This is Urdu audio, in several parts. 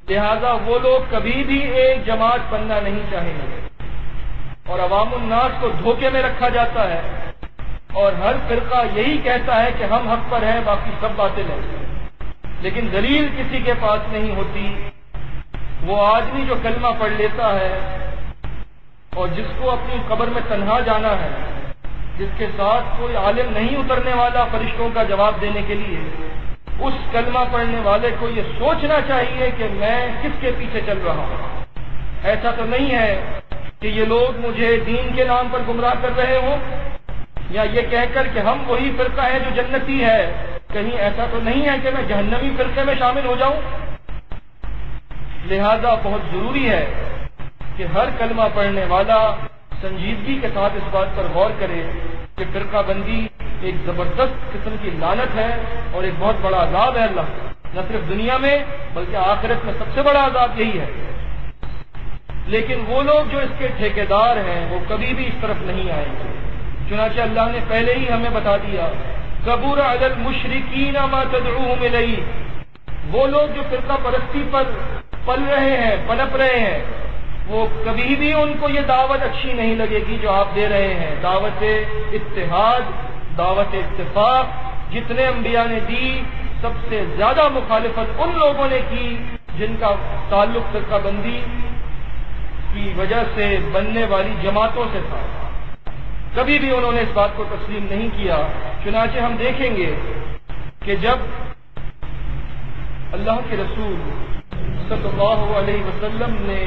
لہذا وہ لوگ کبھی بھی ایک جماعت بننا نہیں چاہیں گے، اور عوام الناس کو دھوکے میں رکھا جاتا ہے، اور ہر فرقہ یہی کہتا ہے کہ ہم حق پر ہیں، باقی سب باطل ہیں، لیکن دلیل کسی کے پاس نہیں ہوتی۔ وہ آدمی جو کلمہ پڑھ لیتا ہے اور جس کو اپنی قبر میں تنہا جانا ہے، جس کے ساتھ کوئی عالم نہیں اترنے والا فرشتوں کا جواب دینے کے لیے، اس کلمہ پڑھنے والے کو یہ سوچنا چاہیے کہ میں کس کے پیچھے چل رہا ہوں۔ ایسا تو نہیں ہے کہ یہ لوگ مجھے دین کے نام پر گمراہ کر رہے ہوں، یا یہ کہہ کر کہ ہم وہی فرقہ ہے جو جنتی ہے، کہیں ایسا تو نہیں ہے کہ میں جہنمی فرقے میں شامل ہو جاؤں۔ لہذا بہت ضروری ہے کہ ہر کلمہ پڑھنے والا سنجیدگی کے ساتھ اس بات پر غور کرے کہ فرقہ بندی ایک زبردست قسم کی لعنت ہے اور ایک بہت بڑا عذاب ہے اللہ، نہ صرف دنیا میں بلکہ آخرت میں سب سے بڑا عذاب یہی ہے۔ لیکن وہ لوگ جو اس کے ٹھیکیدار ہیں وہ کبھی بھی اس طرف نہیں آئیں گے، چنانچہ اللہ نے پہلے ہی ہمیں بتا دیا، کبر علی المشرکین ما تدعوہم الیہ۔ وہ لوگ جو فرقہ پرستی پر پل رہے ہیں، پنپ رہے ہیں، وہ کبھی بھی ان کو یہ دعوت اچھی نہیں لگے گی جو آپ دے رہے ہیں، دعوت اتحاد، دعوت اتفاق۔ جتنے انبیاء نے دی سب سے زیادہ مخالفت ان لوگوں نے کی جن کا تعلق فرقہ بندی کی وجہ سے بننے والی جماعتوں سے تھا، کبھی بھی انہوں نے اس بات کو تسلیم نہیں کیا۔ چنانچہ ہم دیکھیں گے کہ جب اللہ کے رسول صلی اللہ علیہ وسلم نے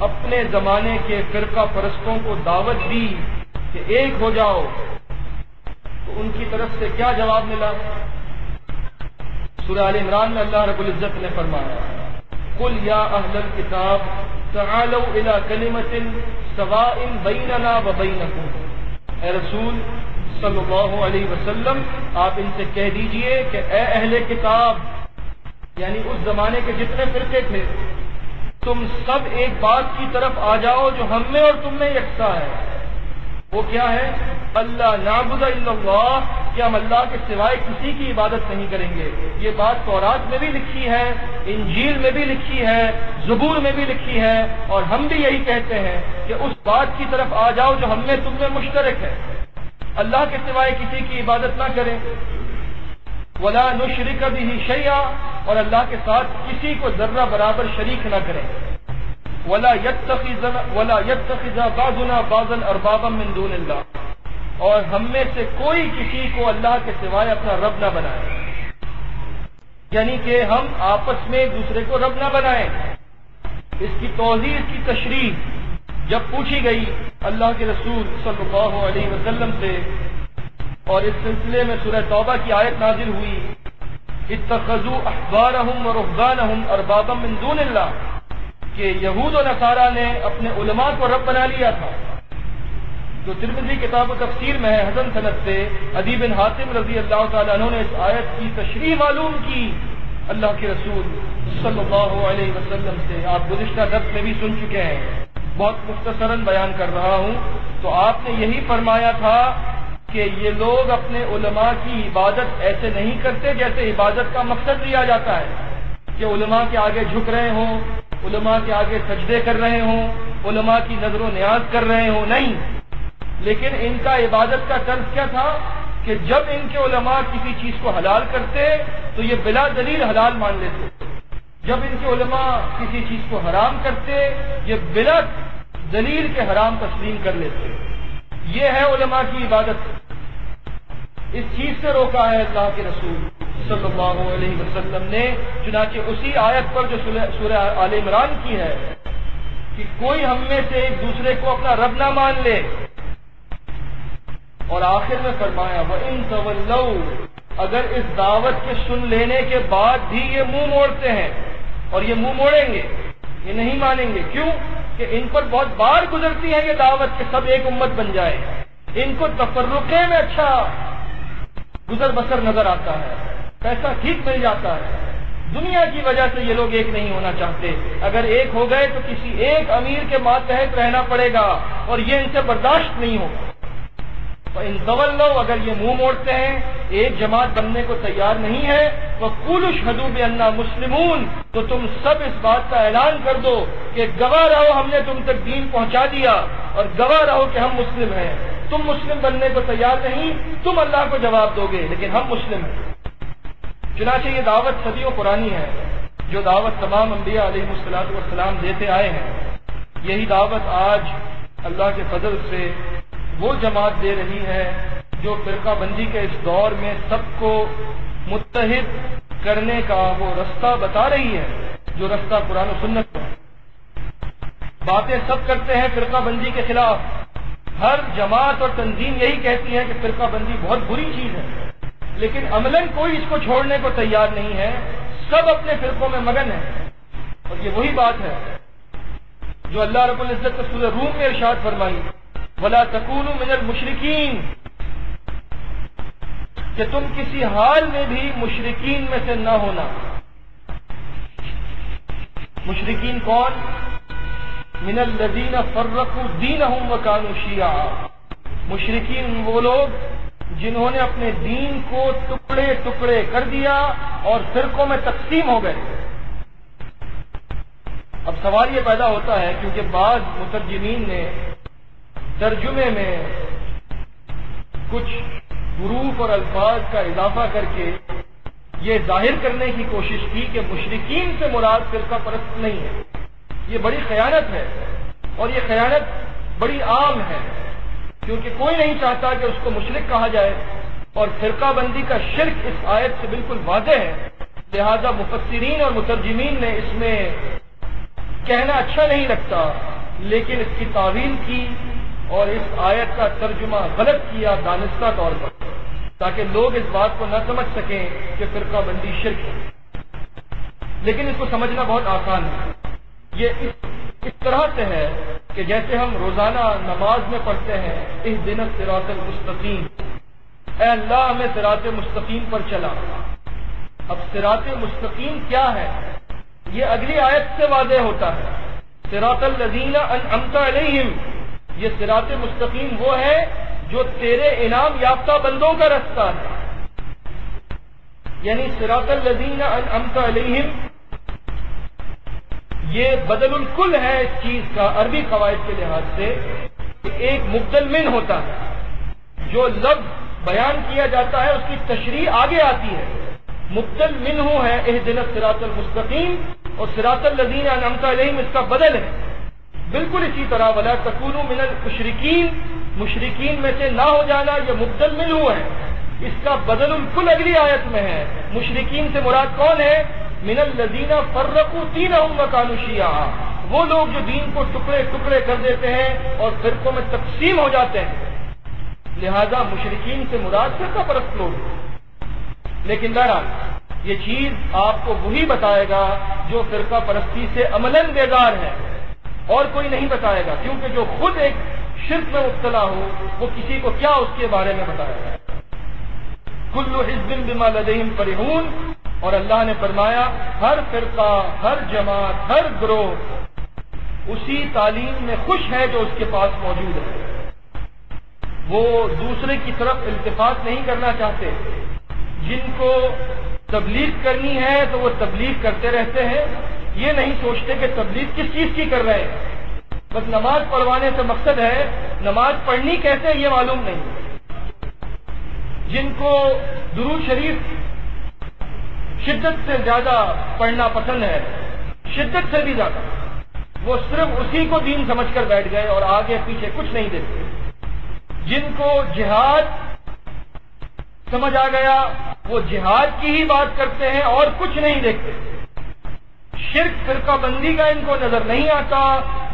اپنے زمانے کے فرقہ پرستوں کو دعوت دی کہ ایک ہو جاؤ، تو ان کی طرف سے کیا جواب ملا؟ سورہ آل عمران میں اللہ رب العزت نے فرمایا، قل یا اہل الکتاب تعالوا الی کلمۃ سواء بیننا وبینکم۔ اے رسول صلی اللہ علیہ وسلم، آپ ان سے کہہ دیجئے کہ اے اہل کتاب، یعنی اس زمانے کے جتنے فرقے تھے، تم سب ایک بات کی طرف آ جاؤ جو ہم میں اور تم میں یکساں ہے۔ وہ کیا ہے؟ اللہ نعبد الا اللہ، کہ ہم اللہ کے سوائے کسی کی عبادت نہیں کریں گے۔ یہ بات تورات میں بھی لکھی ہے، انجیل میں بھی لکھی ہے، زبور میں بھی لکھی ہے، اور ہم بھی یہی کہتے ہیں کہ اس بات کی طرف آ جاؤ جو ہم میں تم میں مشترک ہے، اللہ کے سوائے کسی کی عبادت نہ کریں، ولا نشرک بہ شیئا، اور اللہ کے ساتھ کسی کو ذرہ برابر شریک نہ کریں، ولا يتخذ بعضنا بعضا اربابا من دون اللہ، اور ہم میں سے کوئی کسی کو اللہ کے سوائے اپنا رب نہ بنائے، یعنی کہ ہم آپس میں ایک دوسرے کو رب نہ بنائیں۔ اس کی توضیح، اس کی تشریح جب پوچھی گئی اللہ کے رسول صلی اللہ علیہ وسلم سے، اور اس سلسلے میں سورہ توبہ کی آیت نازل ہوئی، اتخذوا احبارهم ورهبانهم اربابا من دون اللہ، کہ یہود و نصارہ نے اپنے علماء کو رب بنا لیا تھا۔ جو ترمذی کتاب و تفسیر میں ہے حسن سند سے عدی بن حاتم رضی اللہ تعالیٰ عنہ نے اس آیت کی تشریح معلوم کی اللہ کے رسول صلی اللہ علیہ وسلم سے۔ آپ گزشتہ درس میں بھی سن چکے ہیں، بہت مختصراً بیان کر رہا ہوں۔ تو آپ نے یہی فرمایا تھا کہ یہ لوگ اپنے علماء کی عبادت ایسے نہیں کرتے جیسے عبادت کا مقصد لیا جاتا ہے، کہ علماء کے آگے جھک رہے ہوں، علماء کے آگے سجدے کر رہے ہوں، علماء کی نظر و نیاز کر رہے ہوں، نہیں، لیکن ان کا عبادت کا طرز کیا تھا کہ جب ان کے علماء کسی چیز کو حلال کرتے تو یہ بلا دلیل حلال مان لیتے، جب ان کے علماء کسی چیز کو حرام کرتے یہ بلا دلیل کے حرام تسلیم کر لیتے۔ یہ ہے علماء کی عبادت۔ اس چیز سے روکا ہے اللہ کے رسول صلی اللہ علیہ وسلم نے، چنانچہ اسی آیت پر جو سورہ آل عمران کی ہے کہ کوئی ہم میں سے ایک دوسرے کو اپنا رب نہ مان لے، اور آخر میں فرمایا وَإِن تَوَلَّوْا، اگر اس دعوت کے سن لینے کے بعد بھی یہ منہ موڑتے ہیں، اور یہ منہ موڑیں گے، یہ نہیں مانیں گے، کیوں کہ ان پر بہت بار گزرتی ہے یہ دعوت کہ سب ایک امت بن جائے، ان کو تفرقے میں اچھا گزر بسر نظر آتا ہے، پیسہ ٹھیک مل جاتا ہے، دنیا کی وجہ سے یہ لوگ ایک نہیں ہونا چاہتے۔ اگر ایک ہو گئے تو کسی ایک امیر کے ماتحت رہنا پڑے گا، اور یہ ان سے برداشت نہیں ہوگا۔ ان تولوا، اگر یہ منہ موڑتے ہیں، ایک جماعت بننے کو تیار نہیں ہے، وقولوا اشہدوا بأننا مسلمون، تو تم سب اس بات کا اعلان کر دو کہ گواہ رہو ہم نے تم تک دین پہنچا دیا، اور گواہ رہو کہ ہم مسلم ہیں۔ تم مسلم بننے کو تیار نہیں، تم اللہ کو جواب دو گے، لیکن ہم مسلم ہیں۔ چنانچہ یہ دعوت صدیوں پرانی ہے، جو دعوت تمام انبیاء علیہ السلام دیتے آئے ہیں۔ یہی دعوت آج اللہ کے فضل سے وہ جماعت دے رہی ہے جو فرقہ بندی کے اس دور میں سب کو متحد کرنے کا وہ رستہ بتا رہی ہے، جو رستہ قرآن و سنت ہے۔ باتیں سب کرتے ہیں فرقہ بندی کے خلاف، ہر جماعت اور تنظیم یہی کہتی ہے کہ فرقہ بندی بہت بری چیز ہے، لیکن عملاً کوئی اس کو چھوڑنے کو تیار نہیں ہے، سب اپنے فرقوں میں مگن ہیں۔ اور یہ وہی بات ہے جو اللہ رب العزت نے سورہ روم میں ارشاد فرمائی، وَلَا تَكُونُوا مِنَ الْمُشْرِكِينَ، کہ تم کسی حال میں بھی مشرکین میں سے نہ ہونا۔ مشرکین کون؟ من الذین فرقوا دینہم وکانوا شیعا، مشرکین وہ لوگ جنہوں نے اپنے دین کو ٹکڑے ٹکڑے کر دیا اور فرقوں میں تقسیم ہو گئے۔ اب سوال یہ پیدا ہوتا ہے، کیونکہ بعض مترجمین نے ترجمے میں کچھ حروف اور الفاظ کا اضافہ کر کے یہ ظاہر کرنے کی کوشش کی کہ مشرکین سے مراد فرقہ پرست نہیں ہے۔ یہ بڑی خیانت ہے، اور یہ خیانت بڑی عام ہے، کیونکہ کوئی نہیں چاہتا کہ اس کو مشرک کہا جائے، اور فرقہ بندی کا شرک اس آیت سے بالکل واضح ہے۔ لہذا مفسرین اور مترجمین نے اس میں کہنا اچھا نہیں لگتا، لیکن اس کی تعویل کی اور اس آیت کا ترجمہ غلط کیا دانستہ طور پر، تاکہ لوگ اس بات کو نہ سمجھ سکیں کہ فرقہ بندی شرک ہے۔ لیکن اس کو سمجھنا بہت آسان ہے۔ یہ اس طرح سے ہے کہ جیسے ہم روزانہ نماز میں پڑھتے ہیں، اہدنا الصراط المستقیم، اے اللہ ہمیں صراط مستقیم پر چلا۔ اب صراط مستقیم کیا ہے؟ یہ اگلی آیت سے واضح ہوتا ہے، صراط الذین انعمت علیہم، یہ صراط مستقیم وہ ہے جو تیرے انعام یافتہ بندوں کا رستہ ہے۔ یعنی صراط الذین انعمت علیہم یہ بدل الکل ہے اس چیز کا عربی قواعد کے لحاظ سے، کہ ایک مبدل من ہوتا ہے، جو لفظ بیان کیا جاتا ہے اس کی تشریح آگے آتی ہے۔ مبدل منہ ہے اہدنا الصراط المستقیم، اور صراط الذین انعمت علیہم اس کا بدل ہے۔ بالکل اسی طرح ولا تکونوا من المشرکین، مشرکین میں سے نہ ہو جانا، یہ مبدل منہ ہے، اس کا بدل الکل اگلی آیت میں ہے۔ مشرکین سے مراد کون ہے؟ من الذین فرقوا دینہم وکانوا شیعا، وہ لوگ جو دین کو ٹکڑے ٹکڑے کر دیتے ہیں اور فرقوں میں تقسیم ہو جاتے ہیں۔ لہذا مشرکین سے مراد فرقہ پرست لوگ۔ لیکن بہرحال یہ چیز آپ کو وہی بتائے گا جو فرقہ پرستی سے عملاً بیزار ہے، اور کوئی نہیں بتائے گا، کیونکہ جو خود ایک شرک میں مبتلا ہو وہ کسی کو کیا اس کے بارے میں بتائے گا۔ کل حزب بما لدیہم فرحون، اور اللہ نے فرمایا ہر فرقہ، ہر جماعت، ہر گروہ اسی تعلیم میں خوش ہے جو اس کے پاس موجود ہے۔ وہ دوسرے کی طرف التفات نہیں کرنا چاہتے۔ جن کو تبلیغ کرنی ہے تو وہ تبلیغ کرتے رہتے ہیں، یہ نہیں سوچتے کہ تبلیغ کس چیز کی کر رہے ہیں۔ بس نماز پڑھوانے سے مقصد ہے، نماز پڑھنی کیسے یہ معلوم نہیں۔ جن کو درود شریف شدت سے زیادہ پڑھنا پسند ہے، شدت سے بھی زیادہ، وہ صرف اسی کو دین سمجھ کر بیٹھ گئے اور آگے پیچھے کچھ نہیں دیکھتے۔ جن کو جہاد سمجھ آ گیا وہ جہاد کی ہی بات کرتے ہیں اور کچھ نہیں دیکھتے۔ شرک فرقہ بندی کا ان کو نظر نہیں آتا،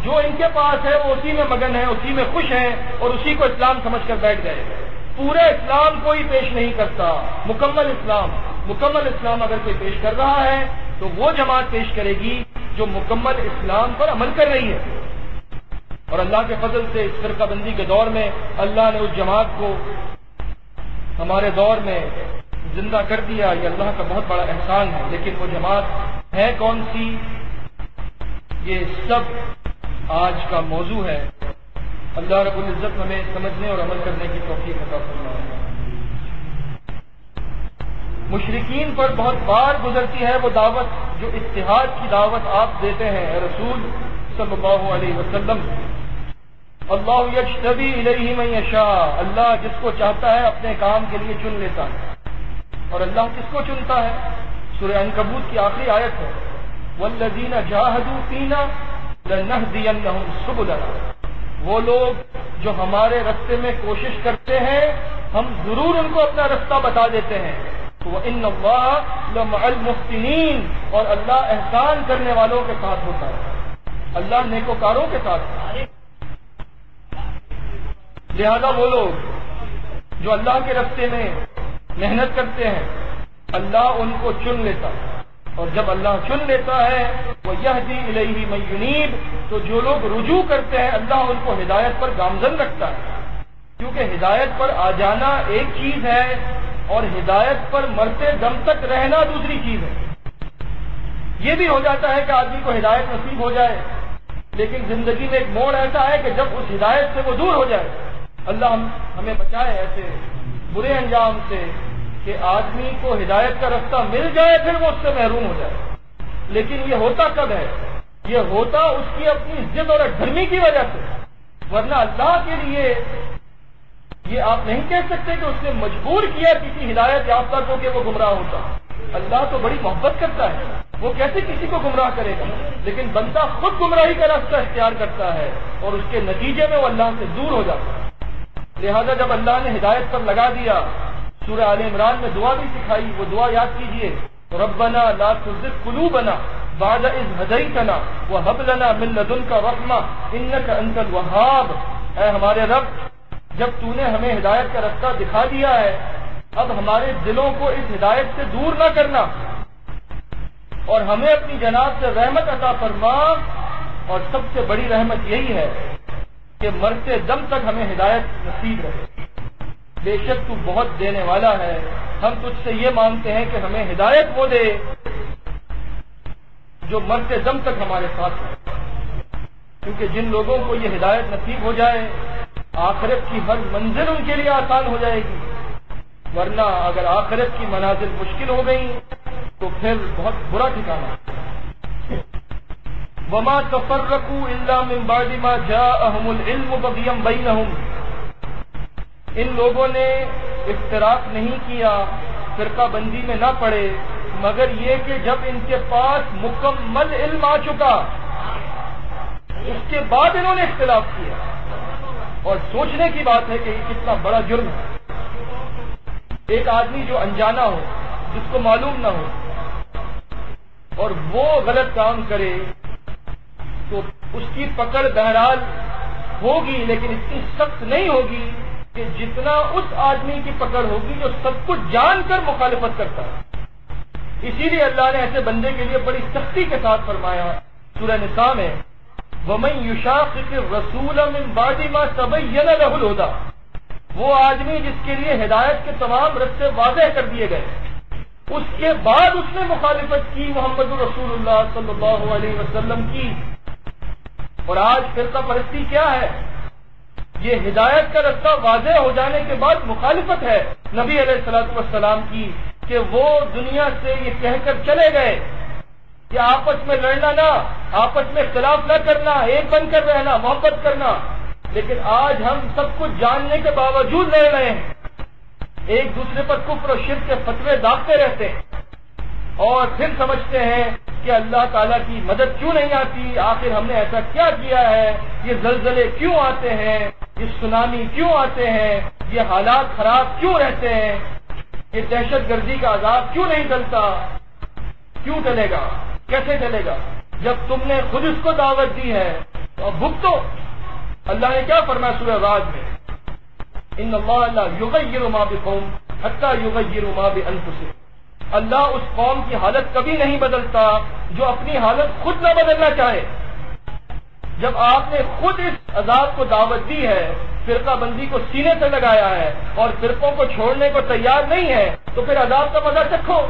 جو ان کے پاس ہے وہ اسی میں مگن ہے، اسی میں خوش ہیں اور اسی کو اسلام سمجھ کر بیٹھ گئے۔ پورے اسلام کوئی پیش نہیں کرتا، مکمل اسلام اگر کوئی پیش کر رہا ہے تو وہ جماعت پیش کرے گی جو مکمل اسلام پر عمل کر رہی ہے۔ اور اللہ کے فضل سے اس فرقہ بندی کے دور میں اللہ نے اس جماعت کو ہمارے دور میں زندہ کر دیا، یہ اللہ کا بہت بڑا احسان ہے۔ لیکن وہ جماعت ہے کون سی؟ یہ سب آج کا موضوع ہے۔ اللہ رب العزت ہمیں سمجھنے اور عمل کرنے کی توفیق عطا فرمائے۔ مشرکین پر بہت بار گزرتی ہے وہ دعوت جو اتحاد کی دعوت آپ دیتے ہیں اے رسول صلی اللہ علیہ وسلم۔ اللہ یجتبی الیہ من یشاء، اللہ جس کو چاہتا ہے اپنے کام کے لیے چن لیتا ہے۔ اور اللہ کس کو چنتا ہے؟ سورہ عنکبوت کی آخری آیت ہے، والذین جاہدوا فینا لنہدینہم سبلنا، وہ لوگ جو ہمارے راستے میں کوشش کرتے ہیں ہم ضرور ان کو اپنا رستہ بتا دیتے ہیں۔ وَإِنَّ اللَّهَ لَمَعَ الْمُحْسِنِينَ، اور اللہ احسان کرنے والوں کے ساتھ ہوتا ہے، اللہ نیکوکاروں کے ساتھ ہے۔ لہذا وہ لوگ جو اللہ کے راستے میں محنت کرتے ہیں اللہ ان کو چن لیتا ہے، اور جب اللہ چن لیتا ہے وَيَهْدِي إِلَيْهِ مَن يُنِيبُ، تو جو لوگ رجوع کرتے ہیں اللہ ان کو ہدایت پر گامزن رکھتا ہے، کیونکہ ہدایت پر آ جانا ایک چیز ہے اور ہدایت پر مرتے دم تک رہنا دوسری چیز ہے۔ یہ بھی ہو جاتا ہے کہ آدمی کو ہدایت نصیب ہو جائے، لیکن زندگی میں ایک موڑ ایسا ہے کہ جب اس ہدایت سے وہ دور ہو جائے، اللہ ہمیں بچائے ایسے برے انجام سے کہ آدمی کو ہدایت کا رستہ مل جائے پھر وہ اس سے محروم ہو جائے۔ لیکن یہ ہوتا کب ہے؟ یہ ہوتا اس کی اپنی ضد اور گرمی کی وجہ سے، ورنہ اللہ کے لیے یہ آپ نہیں کہہ سکتے کہ اس نے مجبور کیا کسی ہدایت یافتہ کو کہ وہ گمراہ ہوتا۔ اللہ تو بڑی محبت کرتا ہے، وہ کیسے کسی کو گمراہ کرے گا؟ لیکن بندہ خود گمراہی کا راستہ اختیار کرتا ہے اور اس کے نتیجے میں وہ اللہ سے دور ہو جاتا ہے۔ لہذا جب اللہ نے ہدایت پر لگا دیا، سورہ آل عمران میں دعا بھی سکھائی، وہ دعا یاد کیجئے، ربنا لا تزغ قلوبنا بعد اذ ہدیتنا وہب لنا من لدنک رحمہ انک انت الوہاب، اے ہمارے رب جب تو نے ہمیں ہدایت کا راستہ دکھا دیا ہے اب ہمارے دلوں کو اس ہدایت سے دور نہ کرنا اور ہمیں اپنی جناب سے رحمت عطا فرما، اور سب سے بڑی رحمت یہی ہے کہ مرتے دم تک ہمیں ہدایت نصیب رہے۔ بے شک تو بہت دینے والا ہے، ہم تجھ سے یہ مانگتے ہیں کہ ہمیں ہدایت وہ دے جو مرتے دم تک ہمارے ساتھ ہے، کیونکہ جن لوگوں کو یہ ہدایت نصیب ہو جائے آخرت کی ہر منزل ان کے لیے آسان ہو جائے گی، ورنہ اگر آخرت کی منازل مشکل ہو گئی تو پھر بہت برا ٹھکانہ ہے۔ وما تفرقوا الا من بعد ما جاءهم العلم بغيا بينهم، ان لوگوں نے افتراق نہیں کیا، فرقہ بندی میں نہ پڑے، مگر یہ کہ جب ان کے پاس مکمل علم آ چکا اس کے بعد انہوں نے اختلاف کیا۔ اور سوچنے کی بات ہے کہ یہ کتنا بڑا جرم ہے، ایک آدمی جو انجانا ہو، جس کو معلوم نہ ہو اور وہ غلط کام کرے تو اس کی پکڑ بہرحال ہوگی لیکن اتنی سخت نہیں ہوگی کہ جتنا اس آدمی کی پکڑ ہوگی جو سب کچھ جان کر مخالفت کرتا ہے۔ اسی لیے اللہ نے ایسے بندے کے لیے بڑی سختی کے ساتھ فرمایا سورہ نساء میں، وَمَن يُشَاقِقِ الرَّسُولَ مِن بَعْدِ مَا تَبَيَّنَ لَهُ الْهُدَىٰ، وہ آدمی جس کے لیے ہدایت کے تمام رستے واضح کر دیے گئے، اس کے بعد اس نے مخالفت کی محمد رسول اللہ صلی اللہ علیہ وسلم کی۔ اور آج فرقہ پرستی کیا ہے؟ یہ ہدایت کا رستہ واضح ہو جانے کے بعد مخالفت ہے نبی علیہ الصلوۃ والسلام کی، کہ وہ دنیا سے یہ کہہ کر چلے گئے کہ آپس میں لڑنا نہ، آپس میں اختلاف نہ کرنا، ایک بن کر رہنا، محبت کرنا، لیکن آج ہم سب کچھ جاننے کے باوجود لڑ رہے ہیں، ایک دوسرے پر کفر و شرک کے فتوے داغتے رہتے ہیں اور پھر سمجھتے ہیں کہ اللہ تعالیٰ کی مدد کیوں نہیں آتی، آخر ہم نے ایسا کیا کیا ہے، یہ زلزلے کیوں آتے ہیں، یہ سونامی کیوں آتے ہیں، یہ حالات خراب کیوں رہتے ہیں، یہ دہشت گردی کا عذاب کیوں نہیں ٹلتا، کیوں ٹلے گا، کیسے چلے گا؟ جب تم نے خود اس کو دعوت دی ہے تو اب بھگتو۔ اللہ نے کیا فرمایا سورہ راج میں، ان اللہ لا یغیر ما بقوم حتی یغیروا ما بانفسہم، اللہ اس قوم کی حالت کبھی نہیں بدلتا جو اپنی حالت خود نہ بدلنا چاہے۔ جب آپ نے خود اس عذاب کو دعوت دی ہے، فرقہ بندی کو سینے سے لگایا ہے اور فرقوں کو چھوڑنے کو تیار نہیں ہے، تو پھر عذاب کا مزہ چکھو۔